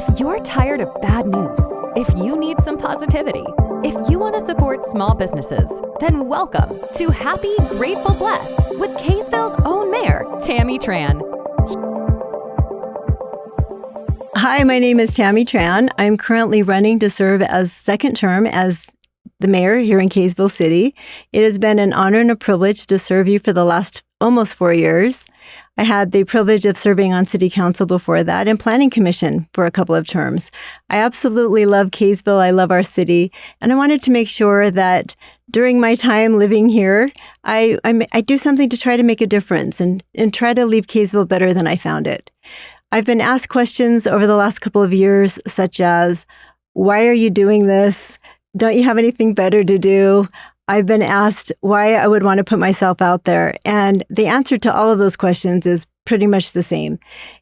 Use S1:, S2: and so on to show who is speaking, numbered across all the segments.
S1: If you're tired of bad news, if you need some positivity, if you want to support small businesses, then welcome to Happy, Grateful, Blessed with Kaysville's own mayor, Tammy Tran.
S2: Hi, my name is Tammy Tran. I'm currently running to serve as second term as the mayor here in Kaysville City. It has been an honor and a privilege to serve you for the last almost 4 years. I had the privilege of serving on city council before that and planning commission for a couple of terms. I absolutely love Kaysville. I love our city. And I wanted to make sure that during my time living here, I do something to try to make a difference and try to leave Kaysville better than I found it. I've been asked questions over the last couple of years, such as, why are you doing this? Don't you have anything better to do? I've been asked why I would want to put myself out there. And the answer to all of those questions is pretty much the same.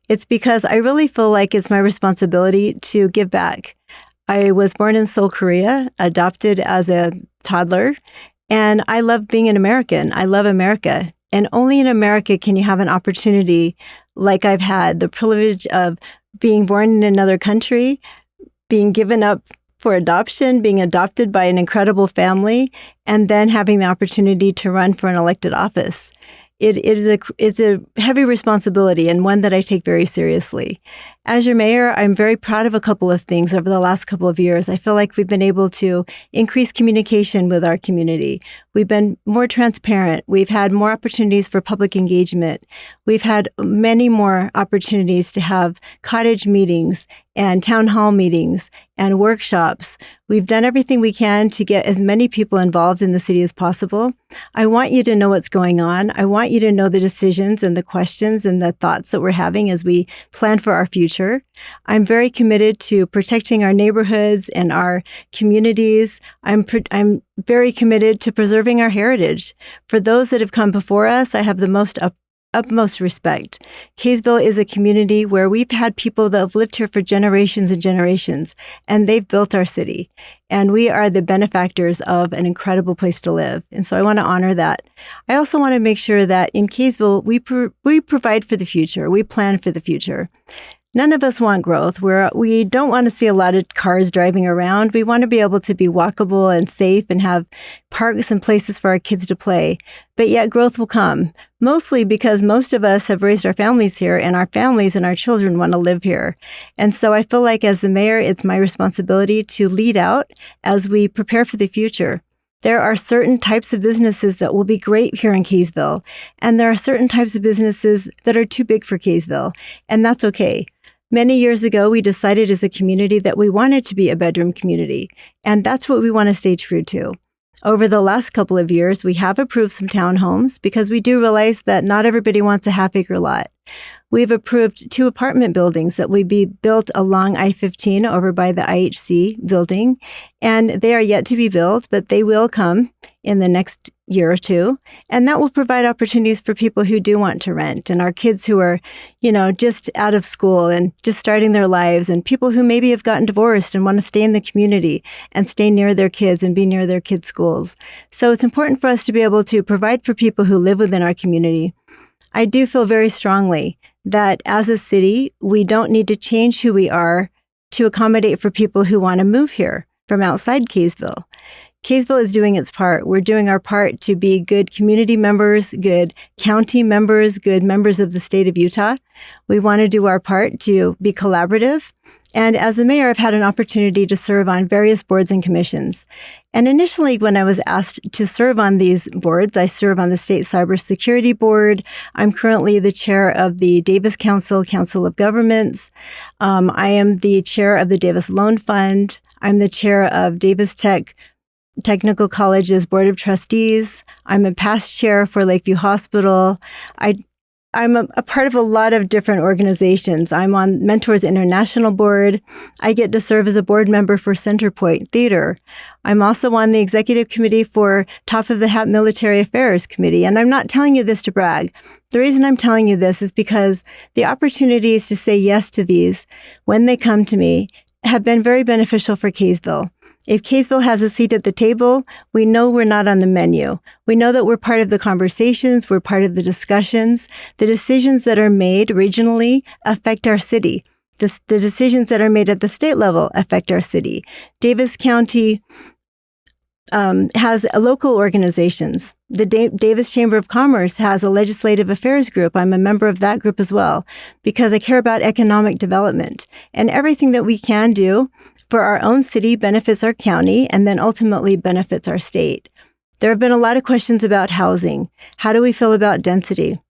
S2: It's because I really feel like it's my responsibility to give back. I was born in Seoul, Korea, adopted as a toddler, and I love being an American. I love America. And only in America can you have an opportunity like I've had, the privilege of being born in another country, being given up for adoption, being adopted by an incredible family, and then having the opportunity to run for an elected office. It's a heavy responsibility and one that I take very seriously. As your mayor, I'm very proud of a couple of things over the last couple of years. I feel like we've been able to increase communication with our community. We've been more transparent. We've had more opportunities for public engagement. We've had many more opportunities to have cottage meetings and town hall meetings and workshops. We've done everything we can to get as many people involved in the city as possible. I want you to know what's going on. I want you to know the decisions and the questions and the thoughts that we're having as we plan for our future. I'm very committed to protecting our neighborhoods and our communities. I'm very committed to preserving our heritage. For those that have come before us, I have the utmost respect. Kaysville is a community where we've had people that have lived here for generations and generations, and they've built our city. And we are the benefactors of an incredible place to live. And so I want to honor that. I also want to make sure that in Kaysville, we provide for the future. We plan for the future. None of us want growth. We don't want to see a lot of cars driving around. We want to be able to be walkable and safe and have parks and places for our kids to play. But yet growth will come, mostly because most of us have raised our families here, and our families and our children want to live here. And so I feel like as the mayor, it's my responsibility to lead out as we prepare for the future. There are certain types of businesses that will be great here in Kaysville, and there are certain types of businesses that are too big for Kaysville, and that's okay. Many years ago, we decided as a community that we wanted to be a bedroom community, and that's what we want to stay true to. Over the last couple of years, we have approved some townhomes because we do realize that not everybody wants a half-acre lot. We've approved 2 apartment buildings that will be built along I-15 over by the IHC building, and they are yet to be built, but they will come in the next year or two, and that will provide opportunities for people who do want to rent, and our kids who are, just out of school and just starting their lives, and people who maybe have gotten divorced and want to stay in the community and stay near their kids and be near their kids' schools. So it's important for us to be able to provide for people who live within our community. I do feel very strongly that as a city, we don't need to change who we are to accommodate for people who want to move here from outside Kaysville. Kaysville is doing its part. We're doing our part to be good community members, good county members, good members of the state of Utah. We want to do our part to be collaborative. And as the mayor, I've had an opportunity to serve on various boards and commissions. And initially, when I was asked to serve on these boards, I serve on the State Cybersecurity Board. I'm currently the chair of the Davis Council of Governments. I am the chair of the Davis Loan Fund. I'm the chair of Davis Technical College's Board of Trustees. I'm a past chair for Lakeview Hospital. I'm a part of a lot of different organizations. I'm on Mentors International Board. I get to serve as a board member for Centerpoint Theater. I'm also on the executive committee for Top of the Hat Military Affairs Committee. And I'm not telling you this to brag. The reason I'm telling you this is because the opportunities to say yes to these when they come to me have been very beneficial for Kaysville. If Kaysville has a seat at the table, we know we're not on the menu. We know that we're part of the conversations, we're part of the discussions. The decisions that are made regionally affect our city. The decisions that are made at the state level affect our city. Davis County has local organizations. The Davis Chamber of Commerce has a legislative affairs group. I'm a member of that group as well because I care about economic development. And everything that we can do for our own city benefits our county and then ultimately benefits our state. There have been a lot of questions about housing. How do we feel about density?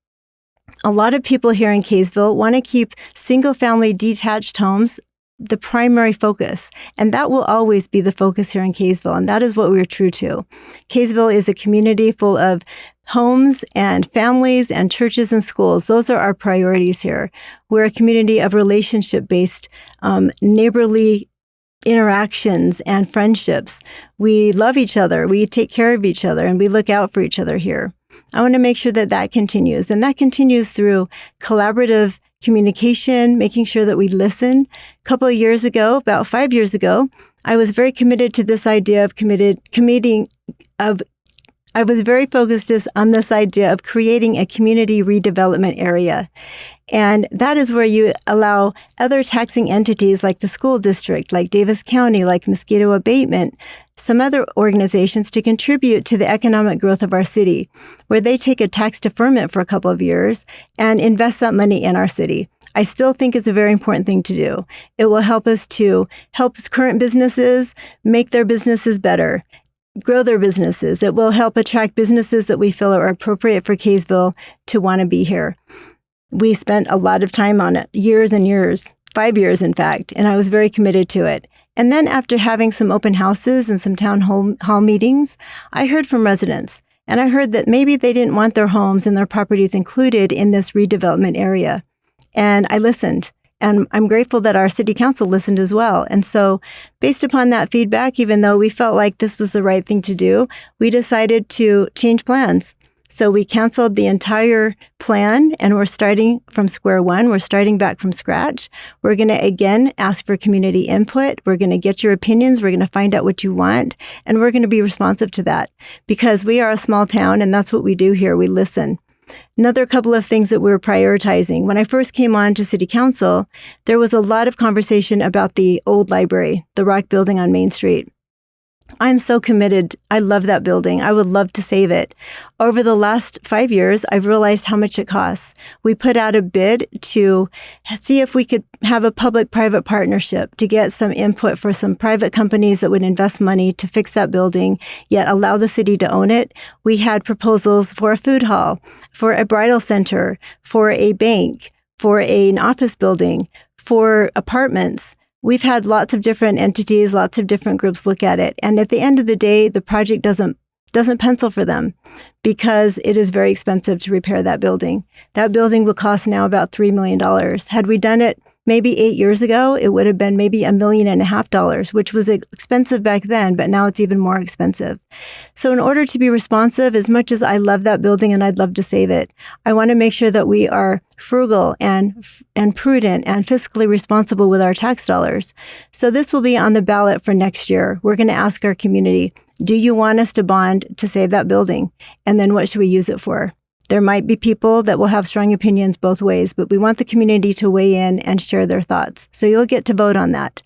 S2: A lot of people here in Kaysville want to keep single-family detached homes the primary focus, and that will always be the focus here in Kaysville, and that is what we're true to. Kaysville is a community full of homes and families and churches and schools. Those are our priorities here. We're a community of relationship-based, neighborly interactions and friendships. We love each other, we take care of each other, and we look out for each other here. I want to make sure that that continues, and that continues through collaborative communication, making sure that we listen. A couple of years ago, about 5 years ago, I was very committed to this idea of I was very focused on this idea of creating a community redevelopment area. And that is where you allow other taxing entities like the school district, like Davis County, like Mosquito Abatement, some other organizations to contribute to the economic growth of our city, where they take a tax deferment for a couple of years and invest that money in our city. I still think it's a very important thing to do. It will help us to help current businesses make their businesses better, grow their businesses. It will help attract businesses that we feel are appropriate for Kaysville to want to be here. We spent a lot of time on it, years and years, 5 years in fact, and I was very committed to it. And then after having some open houses and some town hall meetings, I heard from residents, and I heard that maybe they didn't want their homes and their properties included in this redevelopment area. And I listened. And I'm grateful that our city council listened as well. And so based upon that feedback, even though we felt like this was the right thing to do, we decided to change plans. So we canceled the entire plan and we're starting from square one. We're starting back from scratch. We're going to, again, ask for community input. We're going to get your opinions. We're going to find out what you want. And we're going to be responsive to that because we are a small town and that's what we do here. We listen. Another couple of things that we were prioritizing. When I first came on to City Council, there was a lot of conversation about the old library, the rock building on Main Street. I'm so committed. I love that building. I would love to save it. Over the last 5 years, I've realized how much it costs. We put out a bid to see if we could have a public-private partnership to get some input for some private companies that would invest money to fix that building, yet allow the city to own it. We had proposals for a food hall, for a bridal center, for a bank, for an office building, for apartments. We've had lots of different entities, lots of different groups look at it. And at the end of the day, the project doesn't pencil for them because it is very expensive to repair that building. That building will cost now about $3 million. Had we done it maybe 8 years ago, it would have been maybe $1.5 million, which was expensive back then, but now it's even more expensive. So in order to be responsive, as much as I love that building and I'd love to save it, I want to make sure that we are frugal and prudent and fiscally responsible with our tax dollars. So this will be on the ballot for next year. We're going to ask our community, do you want us to bond to save that building? And then what should we use it for? There might be people that will have strong opinions both ways, but we want the community to weigh in and share their thoughts. So you'll get to vote on that.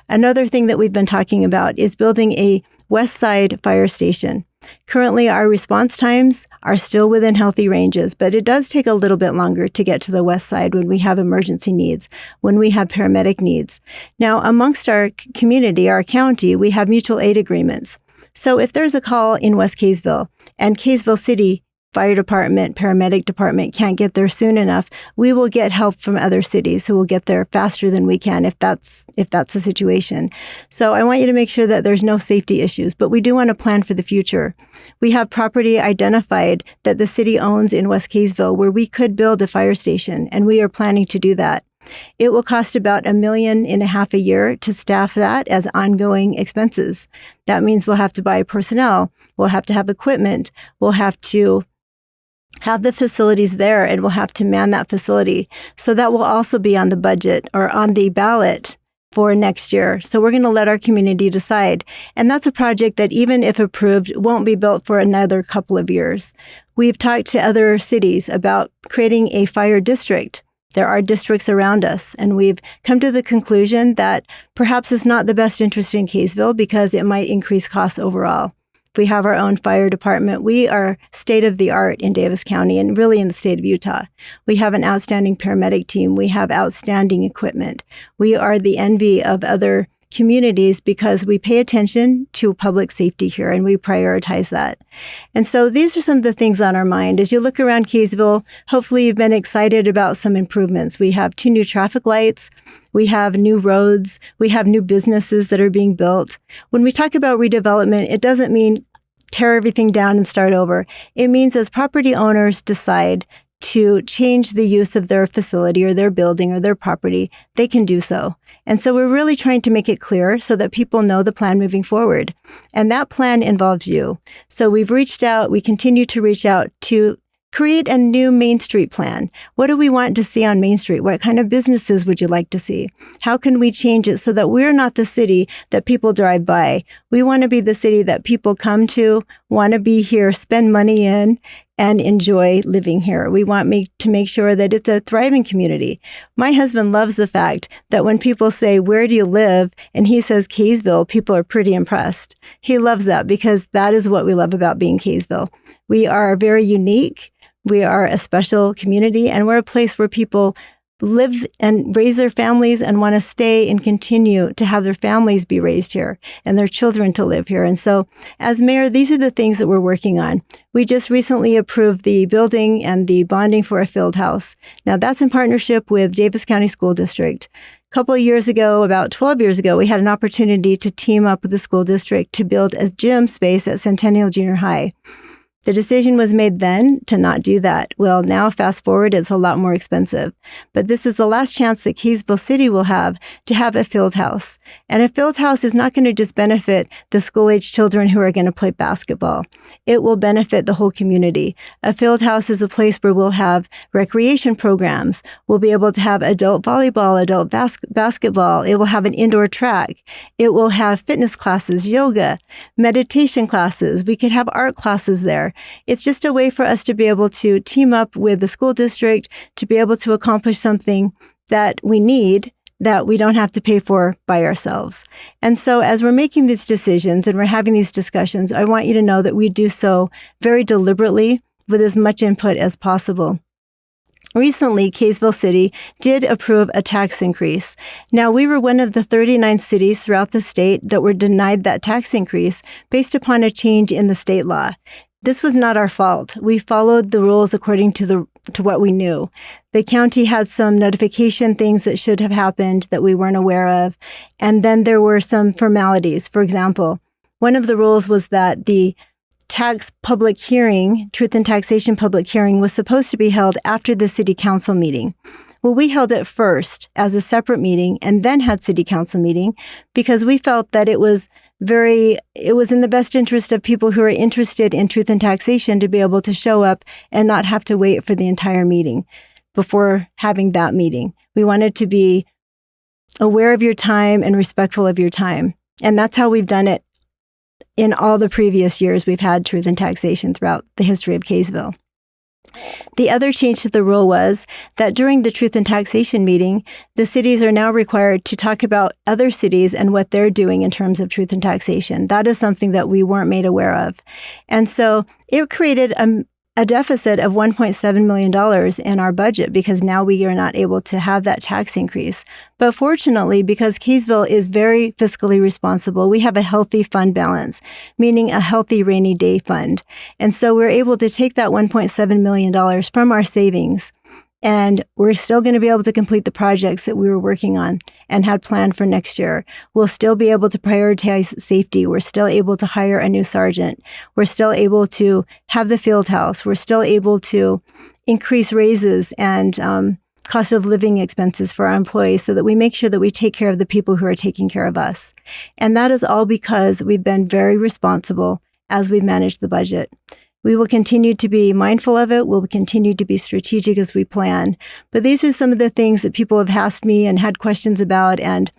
S2: Another thing that we've been talking about is building a West Side fire station. Currently, our response times are still within healthy ranges, but it does take a little bit longer to get to the West Side when we have emergency needs, when we have paramedic needs. Now, amongst our community, our county, we have mutual aid agreements. So if there's a call in West Kaysville and Kaysville City Fire Department, Paramedic Department can't get there soon enough, we will get help from other cities who will get there faster than we can if that's the situation. So I want you to make sure that there's no safety issues, but we do want to plan for the future. We have property identified that the city owns in West Kaysville where we could build a fire station, and we are planning to do that. It will cost about $1.5 million a year to staff that as ongoing expenses. That means we'll have to buy personnel, we'll have to have equipment, we'll have to have the facilities there, and we'll have to man that facility. So that will also be on the budget or on the ballot for next year. So we're going to let our community decide. And that's a project that even if approved, won't be built for another couple of years. We've talked to other cities about creating a fire district There are districts around us, and we've come to the conclusion that perhaps it's not the best interest in Kaysville because it might increase costs overall. We have our own fire department. We are state of the art in Davis County and really in the state of Utah. We have an outstanding paramedic team. We have outstanding equipment. We are the envy of other communities because we pay attention to public safety here and we prioritize that. And so these are some of the things on our mind. As you look around Kaysville, hopefully you've been excited about some improvements. We have 2 new traffic lights. We have new roads. We have new businesses that are being built. When we talk about redevelopment, it doesn't mean tear everything down and start over. It means as property owners decide to change the use of their facility or their building or their property, they can do so. And so we're really trying to make it clear so that people know the plan moving forward. And that plan involves you. So we've reached out, we continue to reach out to create a new Main Street plan. What do we want to see on Main Street? What kind of businesses would you like to see? How can we change it so that we're not the city that people drive by? We want to be the city that people come to, want to be here, spend money in, and enjoy living here. We want to make sure that it's a thriving community. My husband loves the fact that when people say, "Where do you live?" and he says Kaysville, people are pretty impressed. He loves that because that is what we love about being Kaysville. We are very unique. We are a special community, and we're a place where people live and raise their families and want to stay and continue to have their families be raised here and their children to live here. And so as mayor, these are the things that we're working on. We just recently approved the building and the bonding for a field house. Now that's in partnership with Davis County School District. A couple of years ago, about 12 years ago, we had an opportunity to team up with the school district to build a gym space at Centennial Junior High. The decision was made then to not do that. Well, now fast forward, it's a lot more expensive. But this is the last chance that Kaysville City will have to have a field house. And a field house is not going to just benefit the school-age children who are going to play basketball. It will benefit the whole community. A field house is a place where we'll have recreation programs. We'll be able to have adult volleyball, adult basketball. It will have an indoor track. It will have fitness classes, yoga, meditation classes. We could have art classes there. It's just a way for us to be able to team up with the school district to be able to accomplish something that we need that we don't have to pay for by ourselves. And so as we're making these decisions and we're having these discussions, I want you to know that we do so very deliberately with as much input as possible. Recently, Kaysville City did approve a tax increase. Now, we were one of the 39 cities throughout the state that were denied that tax increase based upon a change in the state law. This was not our fault. We followed the rules according to what we knew. The county had some notification things that should have happened that we weren't aware of. And then there were some formalities. For example, one of the rules was that the tax public hearing, truth and taxation public hearing, was supposed to be held after the city council meeting. Well, we held it first as a separate meeting and then had city council meeting because we felt that it was in the best interest of people who are interested in truth and taxation to be able to show up and not have to wait for the entire meeting before having that meeting. We wanted to be aware of your time and respectful of your time. And that's how we've done it in all the previous years we've had truth and taxation throughout the history of Kaysville. The other change to the rule was that during the Truth and Taxation meeting, the cities are now required to talk about other cities and what they're doing in terms of truth and taxation. That is something that we weren't made aware of. And so it created a deficit of $1.7 million in our budget because now we are not able to have that tax increase. But fortunately, because Kaysville is very fiscally responsible, we have a healthy fund balance, meaning a healthy rainy day fund. And so we're able to take that $1.7 million from our savings, and we're still going to be able to complete the projects that we were working on and had planned for next year. We'll still be able to prioritize safety. We're still able to hire a new sergeant. We're still able to have the field house. We're still able to increase raises and cost of living expenses for our employees so that we make sure that we take care of the people who are taking care of us. And that is all because we've been very responsible as we've managed the budget. We will continue to be mindful of it. We'll continue to be strategic as we plan. But these are some of the things that people have asked me and had questions about. And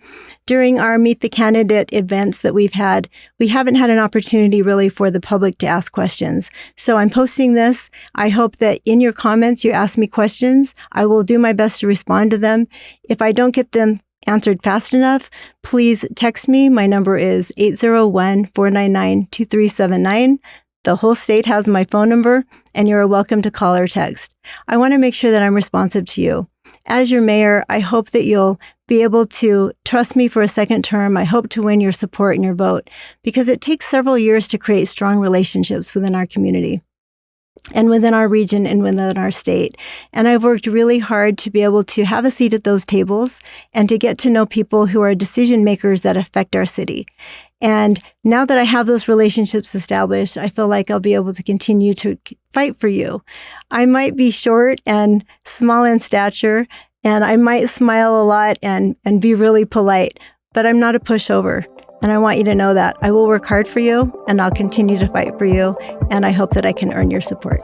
S2: during our Meet the Candidate events that we've had, we haven't had an opportunity really for the public to ask questions. So I'm posting this. I hope that in your comments, you ask me questions. I will do my best to respond to them. If I don't get them answered fast enough, please text me. My number is 801-499-2379. The whole state has my phone number, and you're welcome to call or text. I want to make sure that I'm responsive to you. As your mayor, I hope that you'll be able to trust me for a second term. I hope to win your support and your vote, because it takes several years to create strong relationships within our community and within our region and within our state. And I've worked really hard to be able to have a seat at those tables and to get to know people who are decision makers that affect our city. And now that I have those relationships established, I feel like I'll be able to continue to fight for you. I might be short and small in stature, and I might smile a lot and be really polite, but I'm not a pushover. And I want you to know that. I will work hard for you, and I'll continue to fight for you, and I hope that I can earn your support.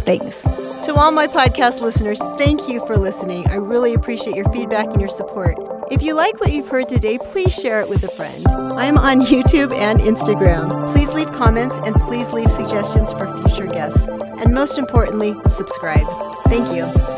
S2: Thanks. To all my podcast listeners, thank you for listening. I really appreciate your feedback and your support. If you like what you've heard today, please share it with a friend. I'm on YouTube and Instagram. Please leave comments and please leave suggestions for future guests. And most importantly, subscribe. Thank you.